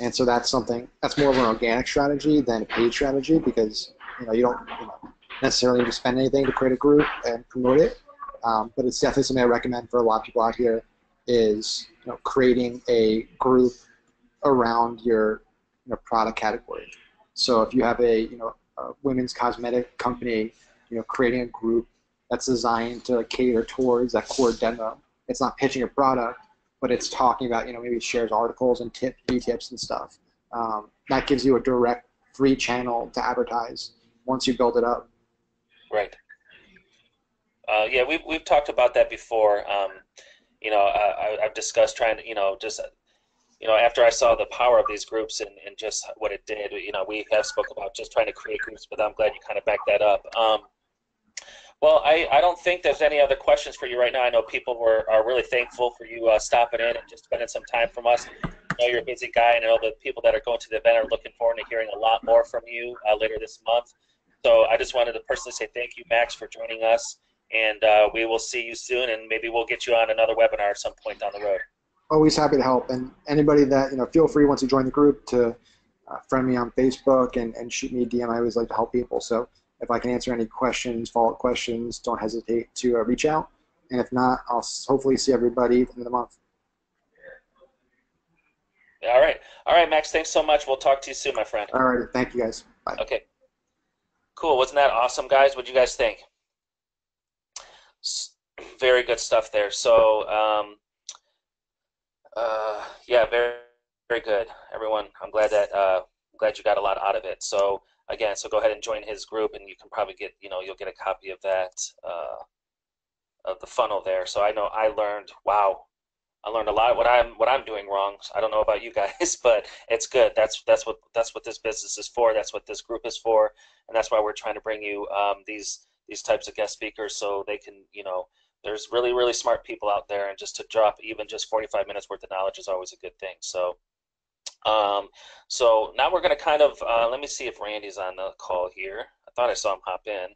And so that's more of an organic strategy than a paid strategy, because you don't necessarily need to spend anything to create a group and promote it. But it's definitely something I recommend for a lot of people out here, is creating a group around your product category. So if you have a women's cosmetic company, creating a group that's designed to cater towards that core demo. It's not pitching a product, but it's talking about, maybe it shares articles and tips and stuff. That gives you a direct free channel to advertise once you build it up. Right. Yeah, we've talked about that before. I've discussed trying to, just, after I saw the power of these groups and just what it did, we have spoke about just trying to create groups, but I'm glad you kind of backed that up. Well, I don't think there's any other questions for you right now. I know people are really thankful for you stopping in and just spending some time from us. I know you're a busy guy, and I know the people that are going to the event are looking forward to hearing a lot more from you later this month. So I just wanted to personally say thank you, Max, for joining us, and we will see you soon, and maybe we'll get you on another webinar at some point down the road. Always happy to help, and anybody that feel free once you join the group to friend me on Facebook and shoot me a DM. I always like to help people, so if I can answer any questions, follow-up questions, don't hesitate to reach out. And if not, I'll hopefully see everybody at the end of the month. All right, Max. Thanks so much. We'll talk to you soon, my friend. All right, thank you, guys. Bye. Okay. Cool. Wasn't that awesome, guys? What'd you guys think? Very good stuff there. So, yeah, very, very good, everyone. I'm glad you got a lot out of it. So again, go ahead and join his group, and you can probably get, you'll get a copy of that, of the funnel there. So I know I learned a lot of what I'm doing wrong. I don't know about you guys, but it's good. That's what this business is for. That's what this group is for, and that's why we're trying to bring you these types of guest speakers, so they can, there's really, really smart people out there, and just to drop even just 45 minutes worth of knowledge is always a good thing. So so now we're going to kind of, let me see if Randy's on the call here. I thought I saw him hop in.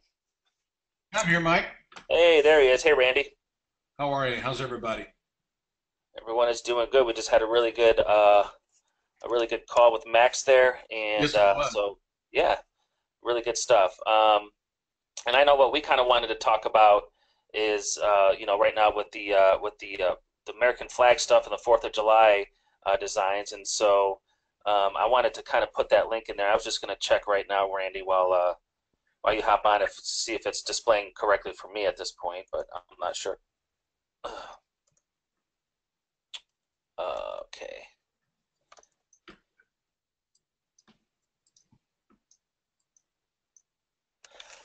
I'm here, Mike. Hey, there he is. Hey, Randy. How are you? How's everybody? Everyone is doing good. We just had a really good call with Max there, and Yes, so yeah, really good stuff. And I know what we kind of wanted to talk about is, right now with the American flag stuff and the 4th of July designs, and so I wanted to kind of put that link in there. I was just going to check right now, Randy, while you hop on, see if it's displaying correctly for me at this point, but I'm not sure. Okay.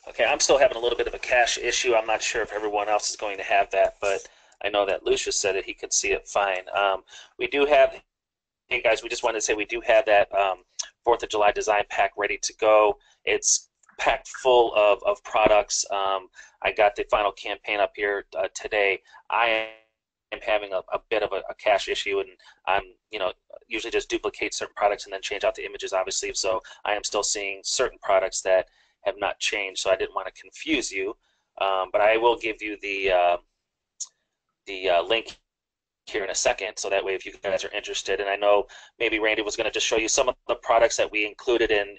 Okay, I'm still having a little bit of a cache issue. I'm not sure if everyone else is going to have that, but I know that Lucius said that he could see it fine. We do have, hey guys, we just wanted to say we do have that 4th of July design pack ready to go. It's packed full of products. I got the final campaign up here today. I am having a bit of a cache issue, and I'm usually just duplicate certain products and then change out the images, obviously. So I am still seeing certain products that have not changed, so I didn't want to confuse you. But I will give you the link here in a second, so that way if you guys are interested, and I know maybe Randy was going to just show you some of the products that we included in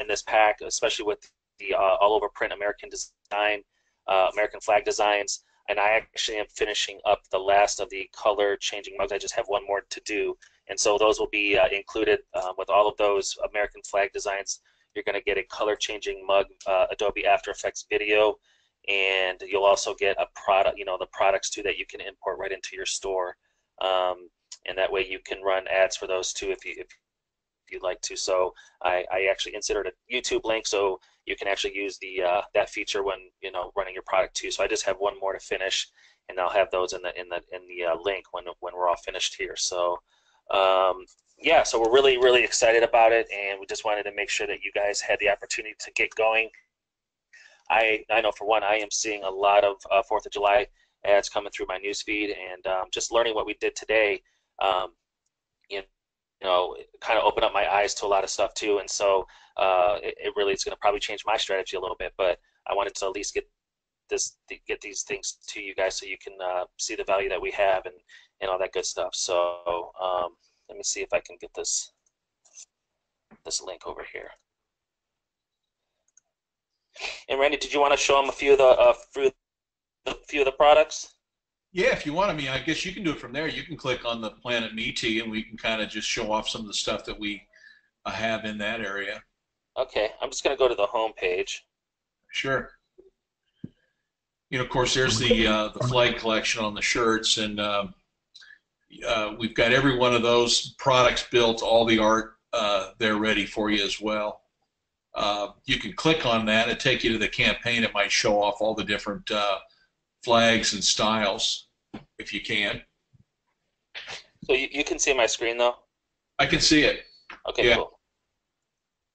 this pack, especially with the all over print American design, American flag designs. And I actually am finishing up the last of the color changing mugs. I just have one more to do, and so those will be included with all of those American flag designs. You're going to get a color changing mug, Adobe After Effects video, and you'll also get a product, the products too that you can import right into your store, and that way you can run ads for those too if you'd like to. So I actually inserted a YouTube link, so you can actually use the that feature when running your product too. So I just have one more to finish, and I'll have those in the link when we're all finished here. So yeah, so we're really excited about it, and we just wanted to make sure that you guys had the opportunity to get going. I know for one, I am seeing a lot of 4th of July ads coming through my newsfeed, and just learning what we did today, you know, it kind of opened up my eyes to a lot of stuff too. And so it really is going to probably change my strategy a little bit. But I wanted to at least get these things to you guys so you can see the value that we have and all that good stuff. So let me see if I can get this link over here. And Randy, did you want to show them a few of the products? Yeah, if you want. I mean, I guess you can do it from there. You can click on the Planet Me and we can kind of just show off some of the stuff that we have in that area. Okay, I'm just going to go to the home page. Sure. You know, of course, there's the flag collection on the shirts, and we've got every one of those products built, all the art there ready for you as well. You can click on that and take you to the campaign. It might show off all the different flags and styles, if you can. So you can see my screen, though? I can see it. Okay, yeah. Cool.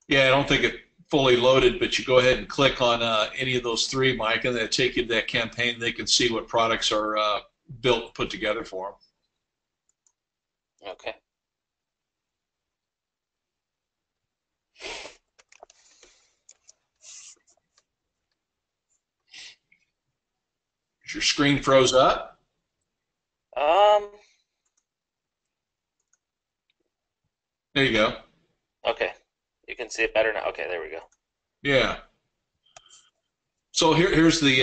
Yeah, I don't think it fully loaded, but you go ahead and click on any of those three, Mike, and they'll take you to that campaign. They can see what products are built and put together for them. Okay. Is your screen froze up? There you go. Okay. You can see it better now. Okay, there we go. Yeah. So here's the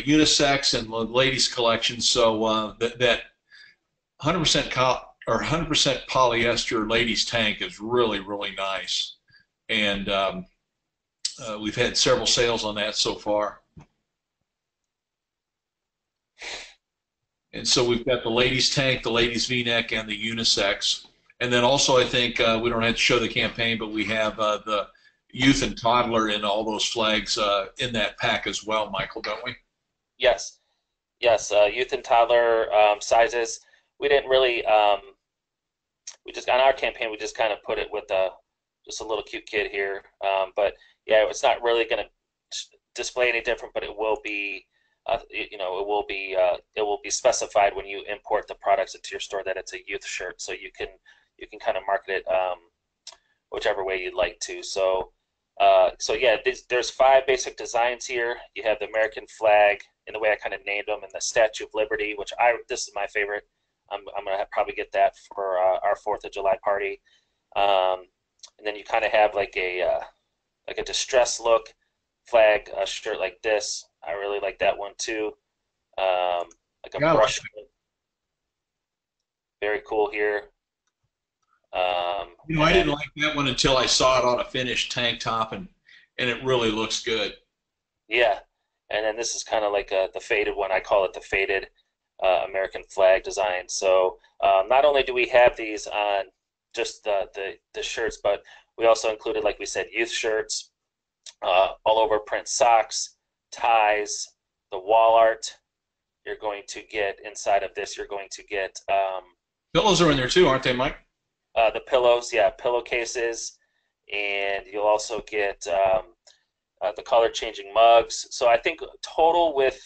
unisex and the ladies collection. So that 100% or 100% polyester ladies tank is really nice, and we've had several sales on that so far. And so we've got the ladies tank, the ladies V-neck, and the unisex. And then also, I think we don't have to show the campaign, but we have the youth and toddler and all those flags in that pack as well, Michael, don't we? Yes. Youth and toddler sizes. We didn't really. We just on our campaign, we just kind of put it with just a little cute kid here. But yeah, it's not really going to display any different, but it will be. You know, it will be specified when you import the products into your store that it's a youth shirt, so you can kind of market it whichever way you'd like to. So yeah, there's 5 basic designs here. You have the American flag in the way I kind of named them, and the Statue of Liberty, which this is my favorite. I'm gonna probably get that for our 4th of July party. And then you kind of have like a distressed look flag shirt like this. I really like that one too. Like a brush. Very cool here. You know, I didn't like that one until I saw it on a finished tank top, and it really looks good. Yeah, and then this is kind of like the faded one. I call it the faded American flag design. So not only do we have these on just the shirts, but we also included, like we said, youth shirts, all over print socks, ties, the wall art. You're going to get inside of this. You're going to get pillows are in there too, aren't they, Mike? The pillows, yeah, pillowcases, and you'll also get the color changing mugs. So I think total with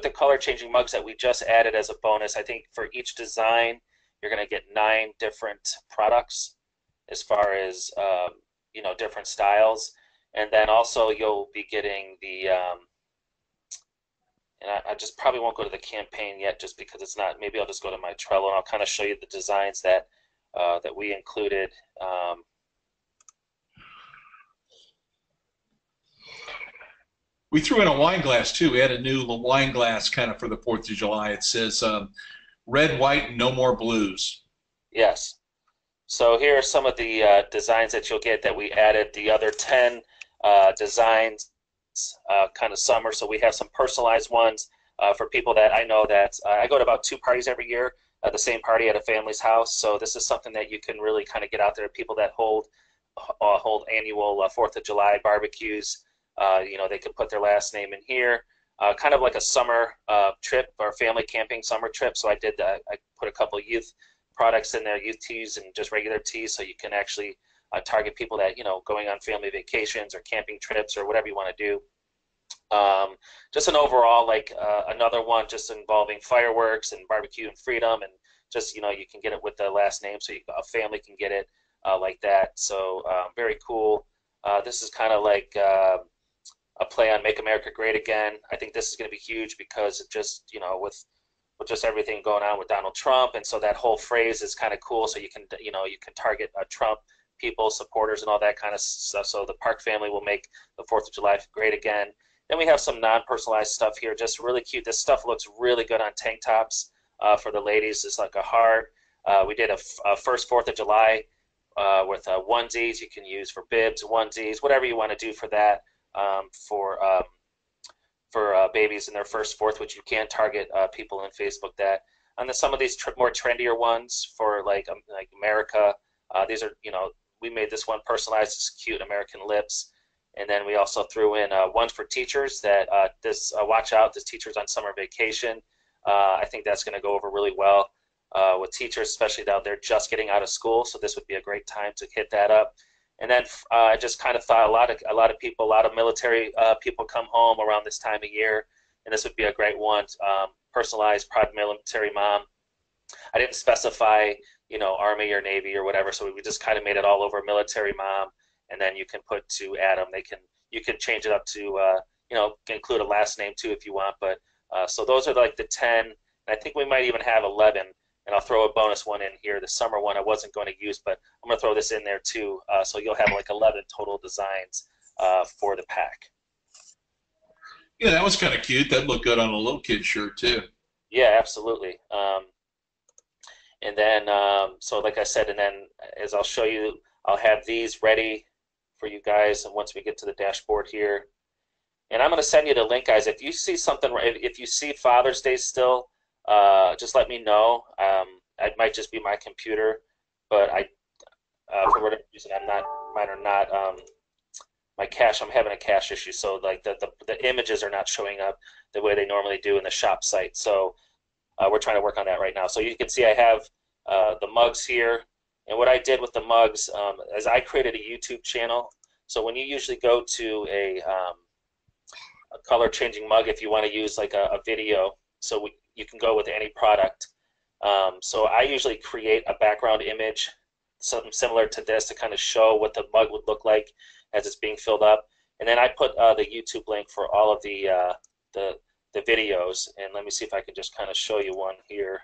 the color changing mugs that we just added as a bonus, I think for each design you're going to get 9 different products as far as you know, different styles, and then also you'll be getting the and I just probably won't go to the campaign yet just because it's not. Maybe I'll just go to my Trello and I'll kind of show you the designs that that we included. We threw in a wine glass too. We had a new wine glass kind of for the 4th of July. It says red, white, no more blues. Yes. So here are some of the designs that you'll get that we added. The other 10 designs kind of summer. So we have some personalized ones for people that I know that I go to about 2 parties every year. The same party at a family's house. So this is something that you can really kind of get out there. People that hold annual 4th of July barbecues. You know, they can put their last name in here. kind of like a summer trip or family camping summer trip. So I did that. I put a couple of youth products in there, youth teas and just regular teas, so you can actually target people that, you know, going on family vacations or camping trips or whatever you want to do. Just an overall, like another one just involving fireworks and barbecue and freedom, and just, you know, you can get it with the last name, so a family can get it like that. So very cool. This is kind of like a play on Make America Great Again. I think this is going to be huge because it just, you know, with just everything going on with Donald Trump, and so that whole phrase is kind of cool. So you can, you know, you can target Trump people, supporters, and all that kind of stuff. So the Park family will make the 4th of July great again. Then we have some non-personalized stuff here, just really cute. This stuff looks really good on tank tops for the ladies. It's like a heart. We did a first 4th of July with onesies. You can use for bibs, onesies, whatever you want to do for that, for babies in their first 4th, which you can target people in Facebook that. And then some of these more trendier ones for like America. These are, you know, we made this one personalized. It's cute American lips. And then we also threw in one for teachers that watch out, this teacher's on summer vacation. I think that's going to go over really well with teachers, especially now they're just getting out of school. So this would be a great time to hit that up. And then I just kind of thought a lot of people, a lot of military people come home around this time of year, and this would be a great one. Personalized proud military mom. I didn't specify, you know, Army or Navy or whatever, so we just kind of made it all over military mom. And then you can put to Adam. You can change it up to you know, include a last name too if you want. But so those are like the 10. And I think we might even have 11. And I'll throw a bonus one in here. The summer one I wasn't going to use, but I'm going to throw this in there too. So you'll have like 11 total designs for the pack. Yeah, that was kind of cute. That looked good on a little kid shirt too. Yeah, absolutely. And then, so like I said, and then as I'll show you, I'll have these ready for you guys, and once we get to the dashboard here. And I'm going to send you the link, guys. If you see something, if you see Father's Day still, just let me know. It might just be my computer, but for whatever reason, mine are not, my cache, I'm having a cache issue, so like the images are not showing up the way they normally do in the shop site. So we're trying to work on that right now. So you can see I have the mugs here. And what I did with the mugs is I created a YouTube channel. So when you usually go to a color changing mug, if you want to use like a video, so you can go with any product. So I usually create a background image, something similar to this, to kind of show what the mug would look like as it's being filled up. And then I put the YouTube link for all of the videos. And let me see if I can just kind of show you one here.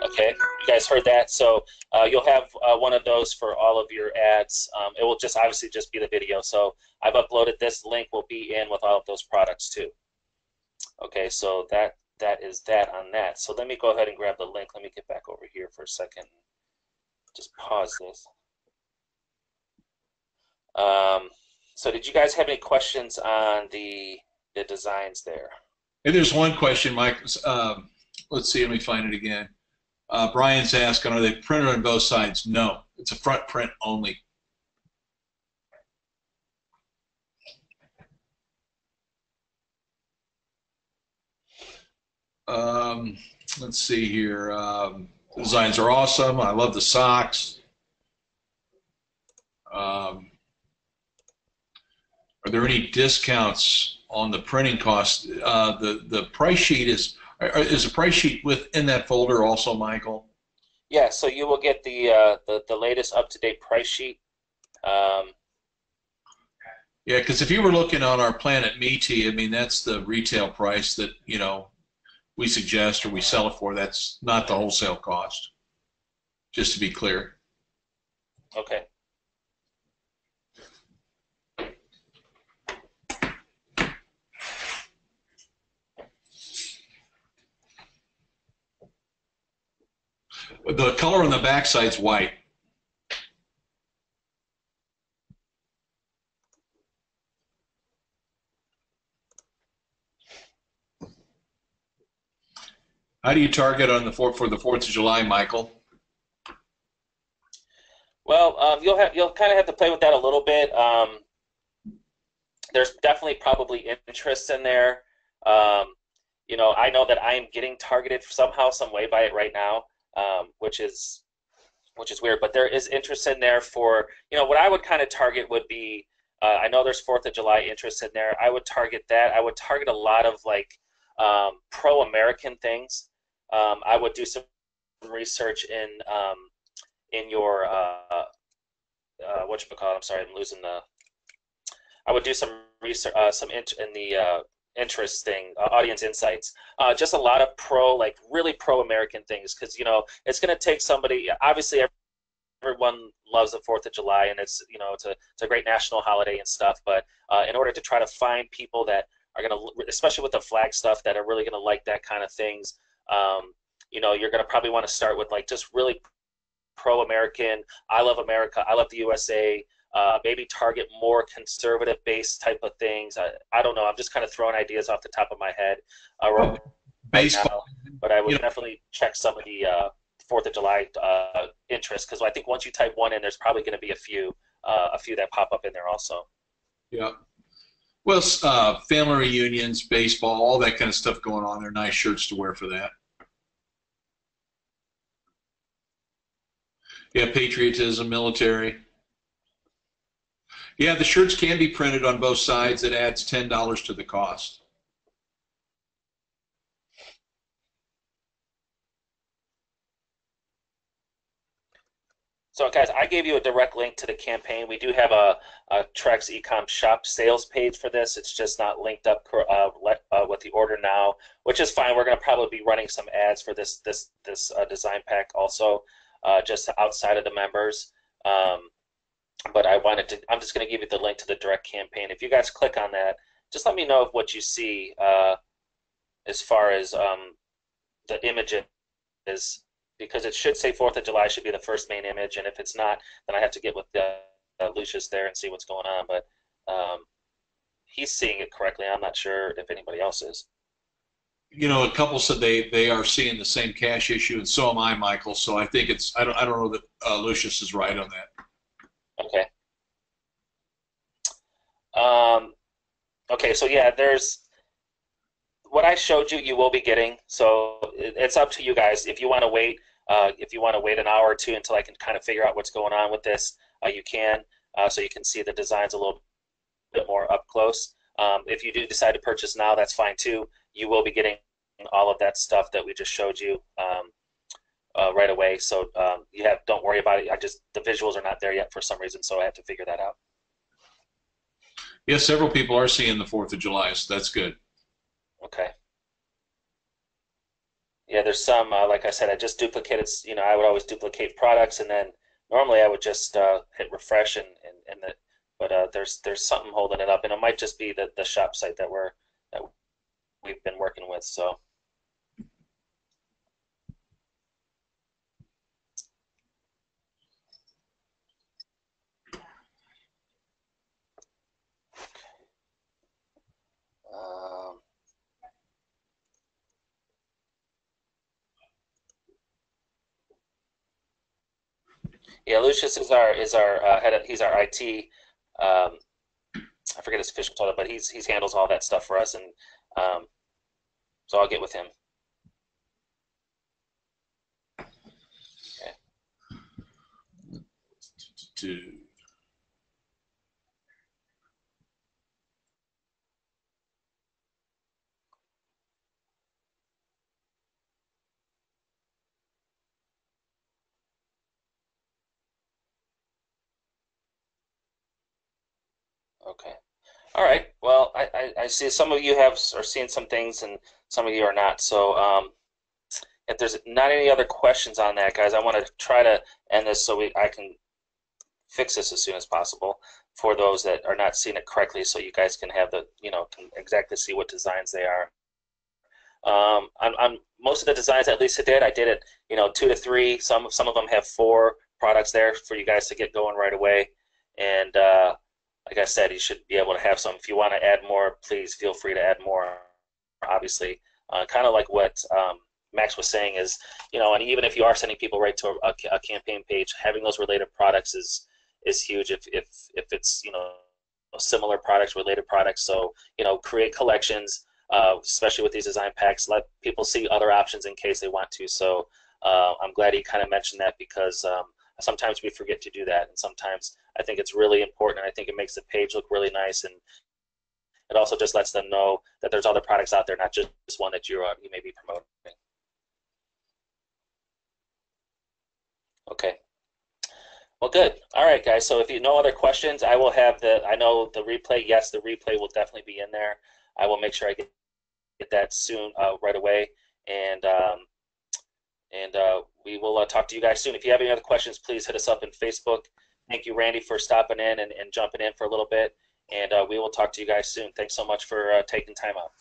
Okay, you guys heard that? So you'll have one of those for all of your ads. It will just obviously just be the video. So I've uploaded this. Link will be in with all of those products too. Okay, so that is that on that. So let me go ahead and grab the link. Let me get back over here for a second. Just pause this. So did you guys have any questions on the designs there? Hey, there's one question, Mike. Let's see, let me find it again. Brian's asking, are they printed on both sides? No, it's a front print only. Let's see here. The designs are awesome. I love the socks. Are there any discounts on the printing cost? The price sheet is the price sheet within that folder also, Michael? Yeah, so you will get the latest up-to-date price sheet. Yeah, because if you were looking on our Planet Meaty, I mean, that's the retail price that, you know, we suggest or we sell it for. That's not the wholesale cost, just to be clear. Okay. The color on the backside is white. How do you target on the for the 4th of July, Michael? Well, you'll kind of have to play with that a little bit. There's definitely probably interest in there. You know, I know that I am getting targeted somehow, some way by it right now, which is weird. But there is interest in there for, you know, what I would kind of target would be, I know there's 4th of July interest in there. I would target that. I would target a lot of like pro-American things. I would do some research in your whatchamacallit, I'm sorry, I'm losing the. I would do some research, in the interesting audience insights. Just a lot of really pro-American things, because you know it's going to take somebody. Obviously, everyone loves the 4th of July, and it's it's a great national holiday and stuff. But in order to try to find people that are going to, especially with the flag stuff, that are really going to like that kind of things, you know, you're going to probably want to start with like just really pro-American, I love America, I love the USA, maybe target more conservative-based type of things. I don't know. I'm just kind of throwing ideas off the top of my head right Baseball, now, but I would definitely check some of the 4th of July interest, because I think once you type one in, there's probably going to be a few that pop up in there also. Yeah. Well, family reunions, baseball, all that kind of stuff going on. They're nice shirts to wear for that. Yeah, patriotism, military. Yeah, the shirts can be printed on both sides. It adds $10 to the cost. So guys, I gave you a direct link to the campaign. We do have a T-REXecom shop sales page for this. It's just not linked up with the order now, which is fine. We're going to probably be running some ads for this design pack also, just outside of the members. But I'm just going to give you the link to the direct campaign. If you guys click on that, just let me know of what you see as far as the image is, because it should say 4th of July should be the first main image, and if it's not, then I have to get with Lucius there and see what's going on. But he's seeing it correctly. I'm not sure if anybody else is. You know, a couple said they are seeing the same cache issue, and so am I, Michael. So I think it's I don't know that Lucius is right on that. Okay. Okay, so yeah, there's what I showed you. You will be getting. So it's up to you guys. If you want to wait, an hour or two until I can kind of figure out what's going on with this, you can. So you can see the designs a little bit more up close. If you do decide to purchase now, that's fine too. You will be getting all of that stuff that we just showed you right away. So don't worry about it. The visuals are not there yet for some reason, so I have to figure that out. Yes, several people are seeing the 4th of July, so that's good. Okay. Yeah, there's some, like I said, I just duplicated, I would always duplicate products, and then normally I would just hit refresh, but there's something holding it up, and it might just be the shop site that we've been working with, so. Yeah, Lucius is our head. He's our IT. I forget his official title, but he handles all that stuff for us, and so I'll get with him. Okay. Okay. All right. Well, I see some of you are seeing some things, and some of you are not. So if there's not any other questions on that, guys, I want to try to end this so I can fix this as soon as possible for those that are not seeing it correctly, so you guys can have can exactly see what designs they are. On most of the designs that Lisa did, I did it 2 to 3. Some of them have 4 products there for you guys to get going right away, and like I said, you should be able to have some. If you want to add more, please feel free to add more. Obviously, kind of like what Max was saying is, and even if you are sending people right to a campaign page, having those related products is huge. If it's similar products, related products, so create collections, especially with these design packs. Let people see other options in case they want to. So I'm glad he kind of mentioned that, because sometimes we forget to do that, and sometimes I think it's really important. And I think it makes the page look really nice, and it also just lets them know that there's other products out there, not just one that you may be promoting. Okay. Well, good. All right, guys. So if you no other questions, I will have I know the replay. Yes, the replay will definitely be in there. I will make sure I get that soon, right away, and we will talk to you guys soon. If you have any other questions, please hit us up in Facebook. Thank you, Randy, for stopping in and jumping in for a little bit, and we will talk to you guys soon. Thanks so much for taking time out.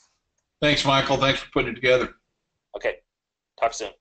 Thanks, Michael. Thanks for putting it together. Okay. Talk soon.